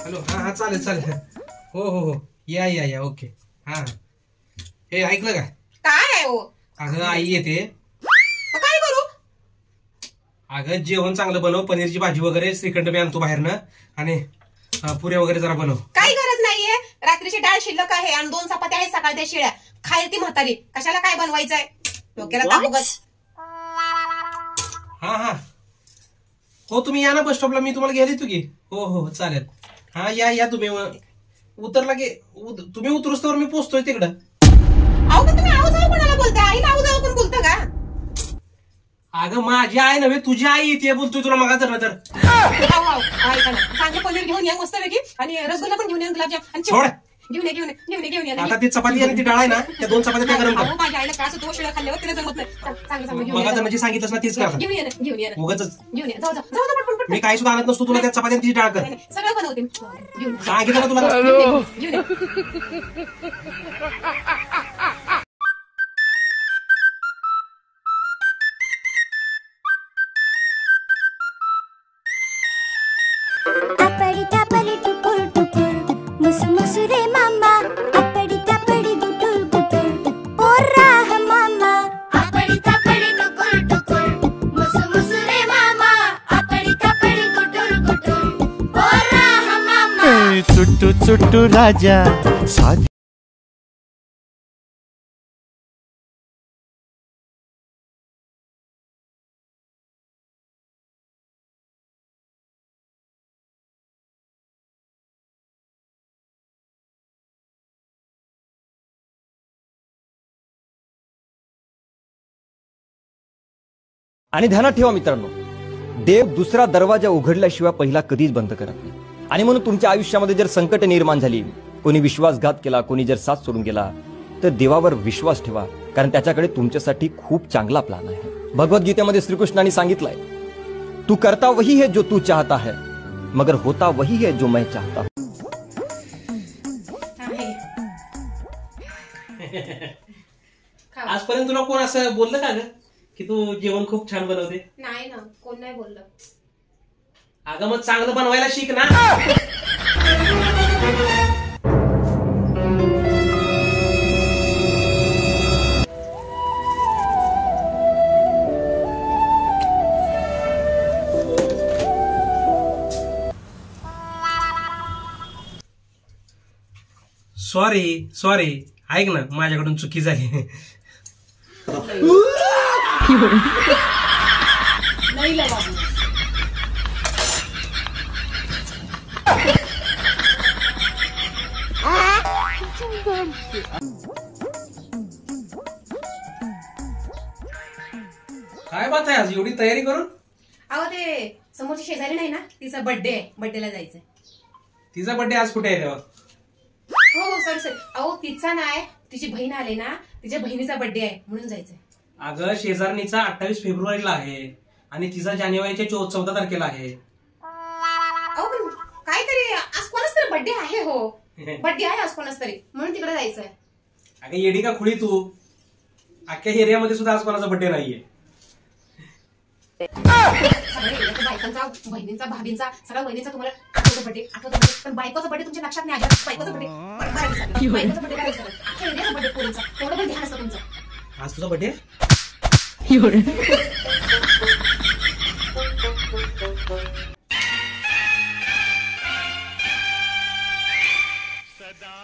Hello. हा चालेल चालेल. हो हो हो या या या ओके. हा हे ऐकलं का? काय आहे हो? अगं आई येते. काय करू? अगं जेवण चांगलं बनव, पनीरची भाजी वगैरे, श्रीखंड बी आणतो बाहेरनं आणि पुऱ्या वगैरे जरा बनव. काही गरज नाहीये, रात्रीची डाळ शिल्लक आहे आणि 2 चपात्या आहेत सकाळच्या शिळ्या. खाईल ती म्हातारी, कशाला काय बनवायचंय? डोक्याला ताप उगाच. हा हा हो तुम्ही या ना बस स्टॉपला, मी तुम्हाला घ्यायला येतो की. हो हो चालेल. हा या या तुम्ही उतरला की तुम्ही उतरूस तर मी पोचतोय तिकडं. अहो पण तुम्ही आवाजावर कोणाला बोलताय? आईला आवाजावर कोण बोलतं का? अगं माझी आई नव्हे तुझी आई येते बोलतोय तुला मगा तर. चांगलं पनीर घेऊन या मस्त पैकी आणि रसगुल्ला पण घेऊन या, गुलाबजाम सोड. घेऊन या. आता ती चपाती आणि ती डाळ आहे ना, त्या 2 चपात्या त्या गरम कर. माझ्या आईला त्रास होतो, शिळं खाल्ल्यावर तिला जमत नाही. चांगलं मगा तर म्हणजे सांगितलंस ना तीच करा. घेऊन या उगाच घेऊन या. जाऊ पटपट. मी काही सुद्धा आणत नसतो तुला, त्या चपात्या तिची डाळ कर. सगळं बनवते घेऊन सांगितलं ना तुला. घेऊन या. अपडी तापडी टुकुर टुकुर मुसु मुसु रे मामा. अपडी तापडी गुटुर गुटुर ओरा है मामा. अपडी तापडी टुकुर टुकुर मुसु मुसु रे मामा. अपडी तापडी गुटुर गुटुर ओरा है मामा. चुट्टू चुट्टू राजा साथ आणि ध्यानात ठेवा मित्रांनो, देव दुसरा दरवाजा उघडल्याशिवाय पहिला कधीच बंद करत नाही. आणि म्हणून तुमच्या आयुष्यामध्ये जर संकट निर्माण झाली, कोणी विश्वासघात केला, कोणी जर साथ सोडून गेला, तर देवावर विश्वास ठेवा, कारण त्याच्याकडे तुमच्यासाठी खूप चांगला प्लॅन आहे. भगवद्गीतेमध्ये श्रीकृष्णाने सांगितलंय, तू करता वही है जो तू चाहता है, मगर होता वही है जो मैं चाहता हूं. आजपर्यंत तुला कोण असं बोललं का ग की तू जेवण खूप छान बनवते? नाही ना, कोण नाही बोललं. अगं मग चांगलं बनवायला शिक ना. सॉरी ऐक ना, माझ्याकडून चुकी झाली. नाही बाबू. काय बात आहे, आज एवढी तयारी करून? अहो ते समोरची शेजारी नाही ना, तिचा बर्थडे आहे, बर्थडेला जायचंय. तिचा बर्थडे आज कुठे आहे तेव्हा? हो सॉरी. अहो तिचा नाही, तिची बहीण आली ना, तिच्या बहिणीचा बर्थडे आहे म्हणून जायचंय. अगं शेजारणीचा 28 फेब्रुवारीला आहे आणि तिचा जानेवारीच्या 14 तारखेला आहे. अहो पण काहीतरी आज कोणाच तरी बर्थडे आहे. हो बर्थडे आहे आज कोणाच तरी, म्हणून तिकडे जायचंय. अगं येडी का खुळी तू, अख्ख्या एरियामध्ये सुद्धा आज कोणाचा बर्थडे नाहीये. बायकांचा, बहिणींचा, भाभींचा, सगळ्या बहिणींचा तुम्हाला आठवतो बर्थडे, पण बायकोचा बर्थडे तुमच्या लक्षात नाही आला. बायकोचा बर्थडे पोरीचा तेवढं पण ध्यान असतं तुमचं. आज तुझा बर्थडे?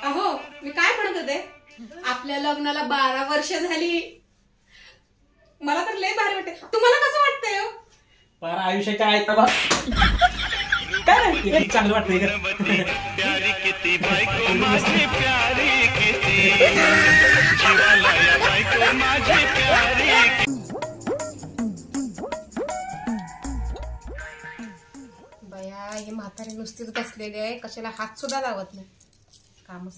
अहो मी काय म्हणत होते, आपल्या लग्नाला 12 वर्ष झाली. मला तर लय भारी वाटते. तुम्हाला कसं वाटतंय? पारा आयुष्याच्या आयता बा काय चांगलं वाटतंय का? बया हे म्हातारे नुसतेच बसलेले आहे, कशाला हात सुद्धा लावत नाही. कामच.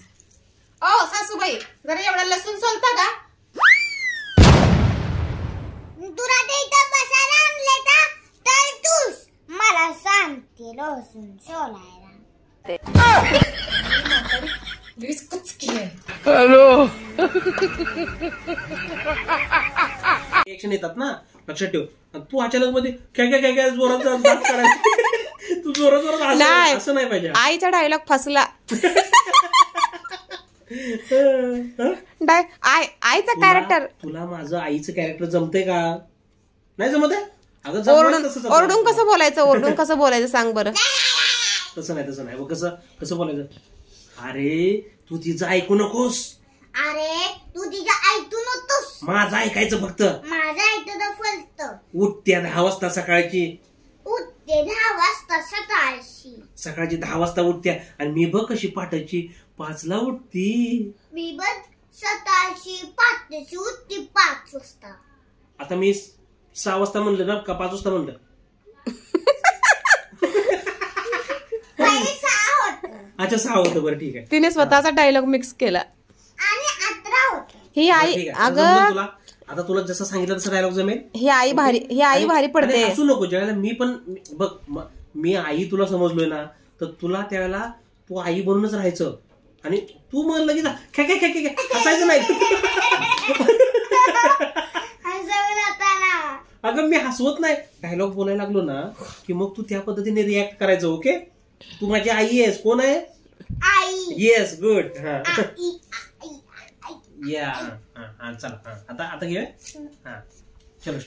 ओ सासूबाई जरा एवढा लसूण सोलता का? तुला ते इथं बसायला आणले का? तर तूच मला सांगते लसूण सोलायला. हॅलो. ऍक्शन येतात ना, लक्षात ठेव. तू अचानक मध्ये काय काय काय काय जोरात तू जोरात जोरात नाही. असं नाही पाहिजे. आईचा डायलॉग फसला. आईचा कॅरेक्टर. तुला माझं आईचं कॅरेक्टर जमतंय का? नाही जमत आहे? अगं ओरडून कसं बोलायचं? ओरडून कसं बोलायचं सांग बरं. तसं नाही. कसं बोलायचं? अरे तू तिचं ऐकू नकोस. अरे तू तिच्या ऐकू नकोस. माझं ऐकायचं फक्त. माझं ऐकतं फक्त. उठत्या 10 वाजता सकाळची. उठते 10 वाजता सकाळची. सकाळची 10 वाजता उठत्या आणि मी बघ कशी पाठायची 5ला उठती. मी बघ सकाळची 5 उठते 5 वाजता. आता मी 6 वाजता म्हणलं ना का 5 वाजता म्हणलं? पहिले 6 होतं. अच्छा 6 होतं. बरं ठीक आहे. तिने स्वतःचा डायलॉग मिक्स केला. आणि 11 होतं. ही आई ठीक आहे. अगं आता तुला जसं सांगितलं तसं डायलॉग जमेल. ही आई भारी पडते. असू नको. ज्यावेळेला मी पण बघ मी आई तुला समजलोय ना तर तुला त्यावेळेला तू आई बनूनच राहायचं आणि तू मन लगेच हसायचं नाही. अगं मी हसवत नाही. डायलॉग बोलायला लागलो ना की मग तू त्या पद्धतीने रिॲक्ट करायचं. ओके तू माझी आई आहेस. कोण आहे? आई. Yes good. आई. या चला आता घे. हा चलो.